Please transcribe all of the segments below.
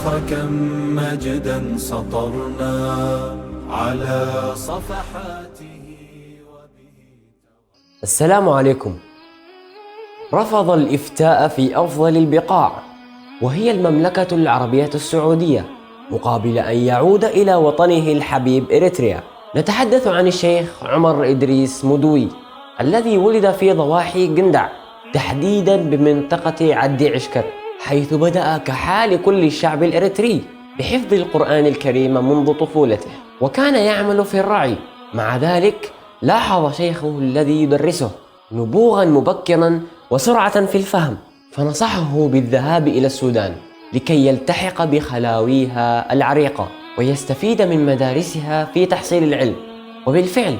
كم مجدا سطرنا على صفحاته. السلام عليكم. رفض الإفتاء في أفضل البقاع وهي المملكة العربية السعودية مقابل أن يعود إلى وطنه الحبيب إريتريا. نتحدث عن الشيخ عمر إدريس مدوي الذي ولد في ضواحي قندع، تحديدا بمنطقة عد عشكر، حيث بدأ كحال كل الشعب الإريتري بحفظ القرآن الكريم منذ طفولته، وكان يعمل في الرعي. مع ذلك لاحظ شيخه الذي يدرسه نبوغا مبكرا وسرعة في الفهم، فنصحه بالذهاب إلى السودان لكي يلتحق بخلاويها العريقة ويستفيد من مدارسها في تحصيل العلم. وبالفعل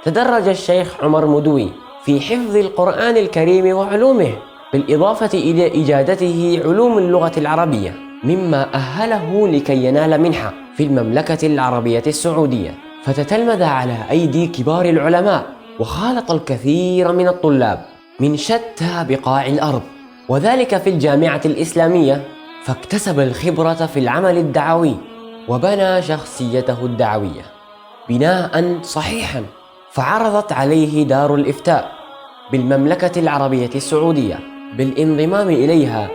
تدرج الشيخ عمر مدوي في حفظ القرآن الكريم وعلومه، بالإضافة إلى إجادته علوم اللغة العربية، مما أهله لكي ينال منحة في المملكة العربية السعودية، فتتلمذ على أيدي كبار العلماء وخالط الكثير من الطلاب من شتى بقاع الأرض، وذلك في الجامعة الإسلامية، فاكتسب الخبرة في العمل الدعوي وبنى شخصيته الدعوية بناء صحيحا. فعرضت عليه دار الإفتاء بالمملكة العربية السعودية بالانضمام إليها،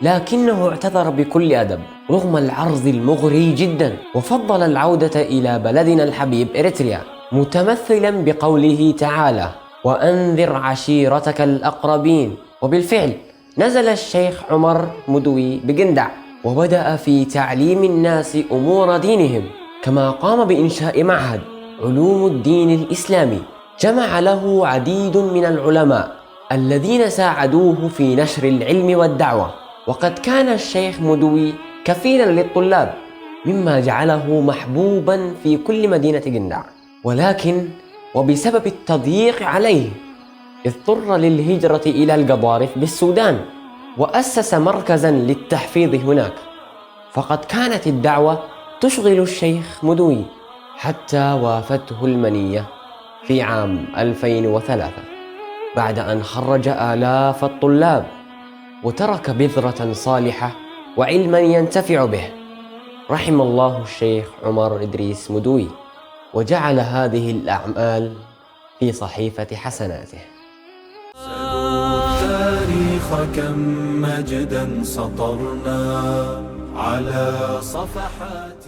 لكنه اعتذر بكل أدب رغم العرض المغري جدا، وفضل العودة إلى بلدنا الحبيب إريتريا، متمثلا بقوله تعالى: وأنذر عشيرتك الأقربين. وبالفعل نزل الشيخ عمر مدوي بقندع وبدأ في تعليم الناس أمور دينهم، كما قام بإنشاء معهد علوم الدين الإسلامي جمع له عديد من العلماء الذين ساعدوه في نشر العلم والدعوة. وقد كان الشيخ مدوي كفيلا للطلاب، مما جعله محبوبا في كل مدينة قندع، ولكن وبسبب التضييق عليه اضطر للهجرة إلى القضارف بالسودان، وأسس مركزا للتحفيظ هناك. فقد كانت الدعوة تشغل الشيخ مدوي حتى وافته المنية في عام 2003 بعد أن خرج آلاف الطلاب وترك بذرة صالحة وعلما ينتفع به. رحم الله الشيخ عمر إدريس مدوي وجعل هذه الأعمال في صحيفة حسناته. تاريخ كم مجدا سطرنا على صفحات